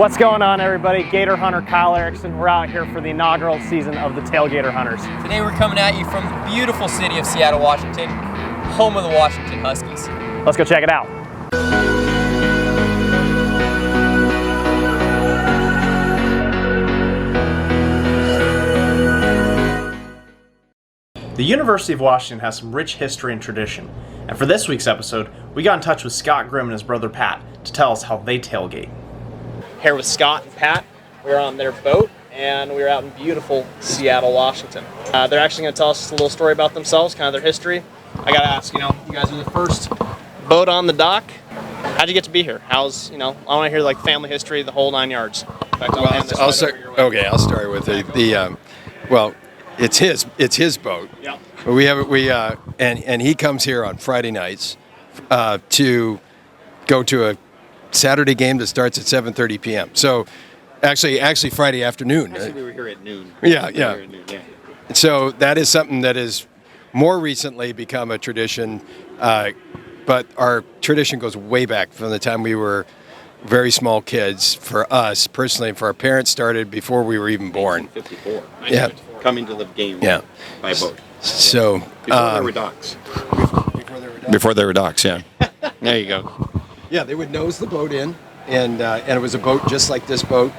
What's going on, everybody? Gator hunter Kyle Erickson. We're out here for the inaugural season of the TailGator Hunters. Today we're coming at you from the beautiful city of Seattle, Washington, home of the Washington Huskies. Let's go check it out. The University of Washington has some rich history and tradition, and for this week's episode, we got in touch with Scott Grimm and his brother Pat to tell us how they tailgate. Here with Scott and Pat, we're on their boat, and we're out in beautiful Seattle, Washington. They're actually going to tell us a little story about themselves, kind of their history. I got to ask, you guys are the first boat on the dock. How'd you get to be here? I want to hear like family history, the whole 9 yards. In fact, I'll start. Okay, I'll start with well, it's his boat. Yeah. And he comes here on Friday nights to go to a Saturday game that starts at 7:30 p.m. So actually Friday afternoon. Actually, we were here at noon. Yeah. So that is something that has more recently become a tradition, but our tradition goes way back from the time we were very small kids. For us personally, and for our parents, started before we were even born. 1954. Yeah. Coming to the game. Yeah. By boat. So Before there were docks. Before there were docks. Yeah. There you go. Yeah, they would nose the boat in, and it was a boat just like this boat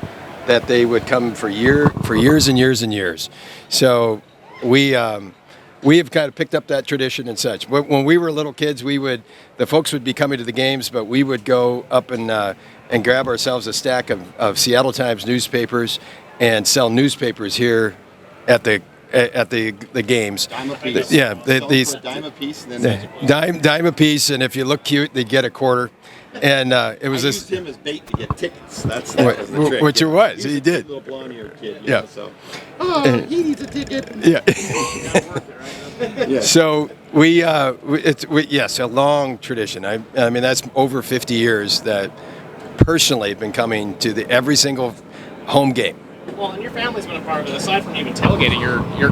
that they would come for years and years and years. So we have kind of picked up that tradition and such. When we were little kids, the folks would be coming to the games, but we would go up and grab ourselves a stack of Seattle Times newspapers and sell newspapers here at the games. Dime a piece. Yeah, these for a dime a piece. And then dime a piece, and if you look cute, they'd get a quarter. And it was I this. used him as bait to get tickets. That was the trick. Which it was. He He did. A little blonde-haired kid. Yeah. So. He needs a ticket. Yeah. Yeah. So yes, a long tradition. I mean that's over 50 years that personally have been coming to every single home game. Well, and your family's been a part of it. Aside from even tailgating, your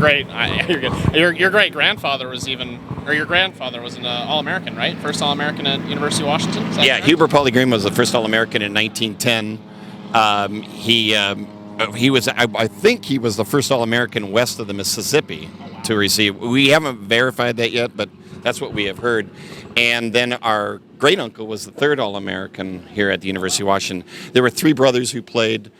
great grandfather was an All-American, right? First All-American at University of Washington. Is that Yeah, correct? Hubert Pauly-Green was the first All-American in 1910. He was, I think, he was the first All-American west of the Mississippi to receive. We haven't verified that yet, but that's what we have heard. And then our great uncle was the third All-American here at the University of Washington. There were three brothers who played.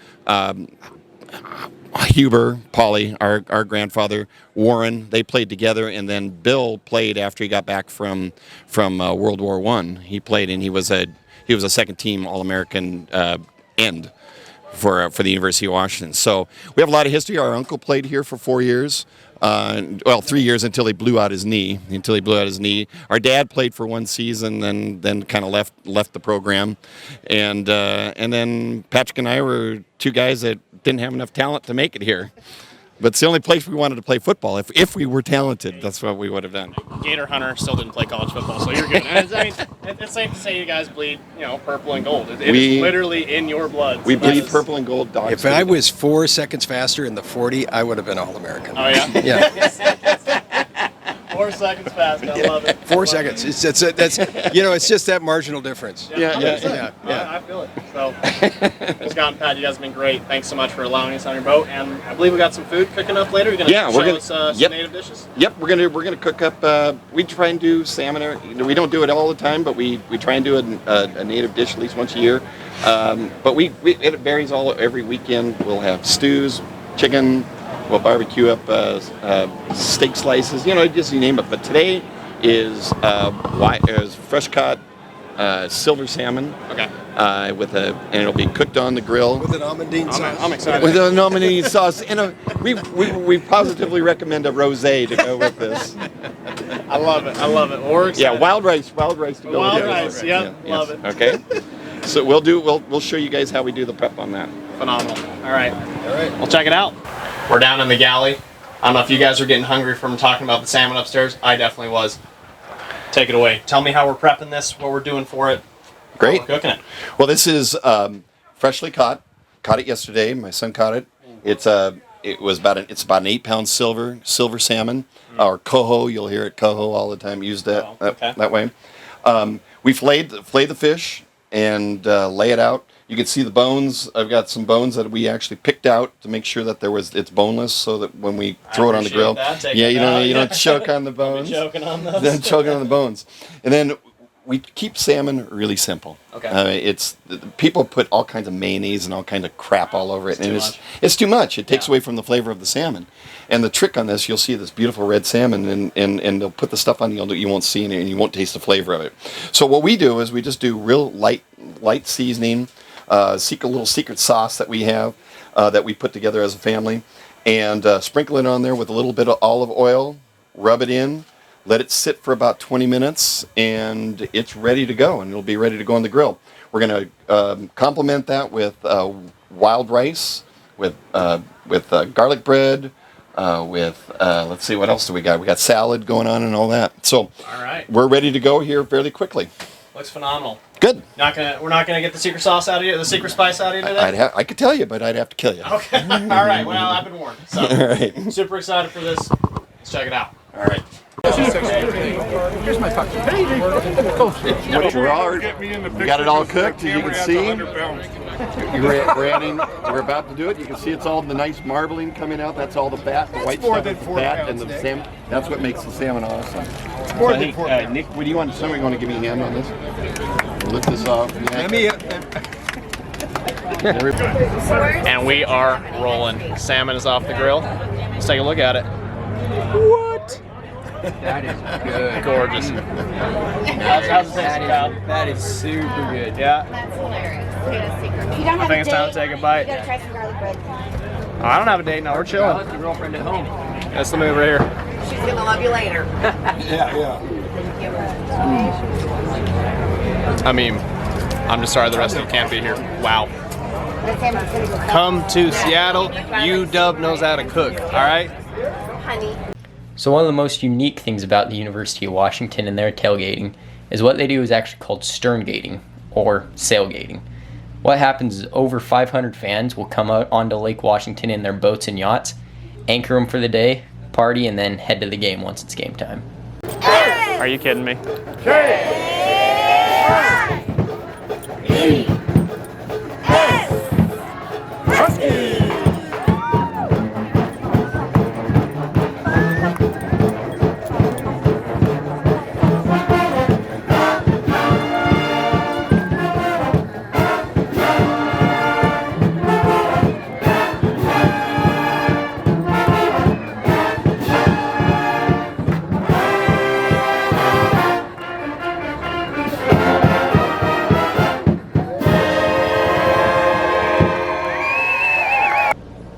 Huber, Pauly, our grandfather, Warren, they played together, and then Bill played after he got back from World War I. He played, and he was a second team All-American end for the University of Washington. So we have a lot of history. Our uncle played here for 4 years. 3 years until he blew out his knee. Our dad played for one season, and then kind of left the program, and then Patrick and I were two guys that didn't have enough talent to make it here. But it's the only place we wanted to play football. If we were talented, that's what we would have done. Gator hunter still didn't play college football, so you're good. And it's safe to say you guys bleed, purple and gold. It is literally in your blood. We bleed purple and gold dogs. If I was 4 seconds faster in the 40, I would have been All-American. Oh yeah. Yeah. 4 seconds fast. I love it. 4 seconds. It's just that marginal difference. Yeah. Yeah. I feel it. So, Scott and Pat, you guys have been great. Thanks so much for allowing us on your boat. And I believe we got some food cooking up later. You're gonna show us some native dishes. Yep, we're gonna cook up. We try and do salmon. We don't do it all the time, but we try and do a native dish at least once a year. But it varies every weekend. We'll have stews, chicken. We'll barbecue up steak slices. Just you name it. But today is fresh caught silver salmon. Okay. And it'll be cooked on the grill With an almondine sauce. I'm excited. with an almondine sauce. And we positively recommend a rosé to go with this. I love it. We're excited. Yeah, wild rice to go with Wild it. rice. Yep. Yeah, Love yes. it. Okay. So we'll show you guys how we do the prep on that. Phenomenal. All right. We'll check it out. We're down in the galley. I don't know if you guys are getting hungry from talking about the salmon upstairs. I definitely was. Take it away. Tell me how we're prepping this, what we're doing for it. Great. How we're cooking it. Well, this is freshly caught. Caught it yesterday. My son caught it. It's about an 8-pound silver salmon, or coho. You'll hear it coho all the time used that way. We fillet the fish and lay it out. You can see the bones. I've got some bones that we actually picked out to make sure that it's boneless, so that when we throw it on the grill, you don't choke on the bones. Choking on those. Then choking on the bones, and then we keep salmon really simple. Okay. People put all kinds of mayonnaise and all kinds of crap all over it, and it's too much. It takes away from the flavor of the salmon. And the trick on this, you'll see this beautiful red salmon, and they'll put the stuff on you won't see it, and you won't taste the flavor of it. So what we do is we just do real light seasoning, little secret sauce that we have that we put together as a family, and sprinkle it on there with a little bit of olive oil, rub it in. Let it sit for about 20 minutes, and it's ready to go, and it'll be ready to go on the grill. We're going to complement that with wild rice, with garlic bread, let's see, what else do we got? We got salad going on and all that. So all right, we're ready to go here fairly quickly. Looks phenomenal. Good. We're not gonna get the secret sauce out of you, the secret spice out of you today. I could tell you, but I'd have to kill you. Okay. All right. Well, I've been warned. So all right. Super excited for this. Let's check it out. All right. Here's my puck. We got it all cooked, as you can see. We're about to do it. You can see it's all the nice marbling coming out. That's all the fat, the white stuff of the fat, and the salmon. That's what makes the salmon awesome. Nick, what do you want? Somebody want to give me a hand on this? Lift this off. And we are rolling. Salmon is off the grill. Let's take a look at it. What? That is good. Gorgeous. How's it taste, Kyle? That is super good. Yeah. That's hilarious. Okay, that's secret. You don't I have think a it's time date. to take a bite. You gotta try some garlic bread. I don't have a date now. We're chilling. Let the girlfriend at home. That's the move right here. She's gonna love you later. I mean, I'm just sorry the rest of you can't be here. Wow. The salmon's gonna go Come to Seattle. UW knows how to cook. All right. honey. So one of the most unique things about the University of Washington and their tailgating is what they do is actually called Sterngating or SailGating. What happens is over 500 fans will come out onto Lake Washington in their boats and yachts, anchor them for the day, party, and then head to the game once it's game time. Are you kidding me?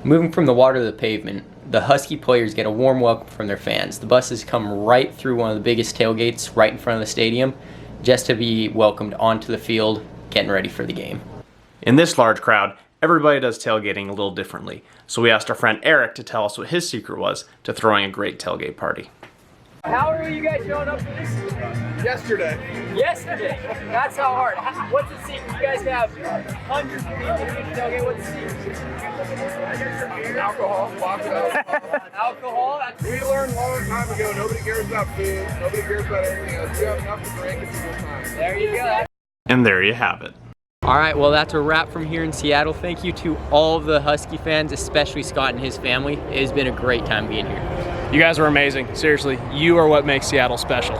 Moving from the water to the pavement, the Husky players get a warm welcome from their fans. The buses come right through one of the biggest tailgates right in front of the stadium just to be welcomed onto the field, getting ready for the game. In this large crowd, everybody does tailgating a little differently. So we asked our friend Eric to tell us what his secret was to throwing a great tailgate party. How are you guys showing up for this? Yesterday. Yesterday. That's how hard. What's the secret? You guys have hundreds of people to tailgate. What's the secret? Alcohol. Lots of alcohol. Alcohol. We learned a long time ago, nobody cares about food. Nobody cares about anything else. You have enough to drink, it's a good time. There you go. And there you have it. All right, well, that's a wrap from here in Seattle. Thank you to all of the Husky fans, especially Scott and his family. It has been a great time being here. You guys are amazing. Seriously, you are what makes Seattle special.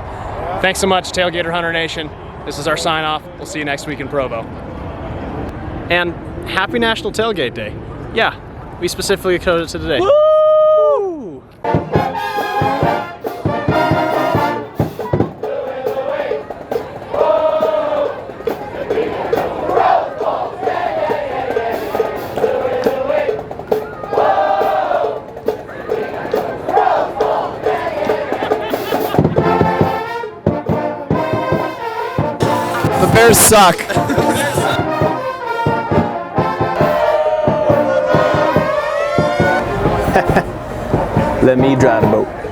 Thanks so much, TailGator Hunter Nation. This is our sign off. We'll see you next week in Provo. And happy National Tailgate Day. Yeah, we specifically coded it to today. Woo! The Bears suck. Let me drive the boat.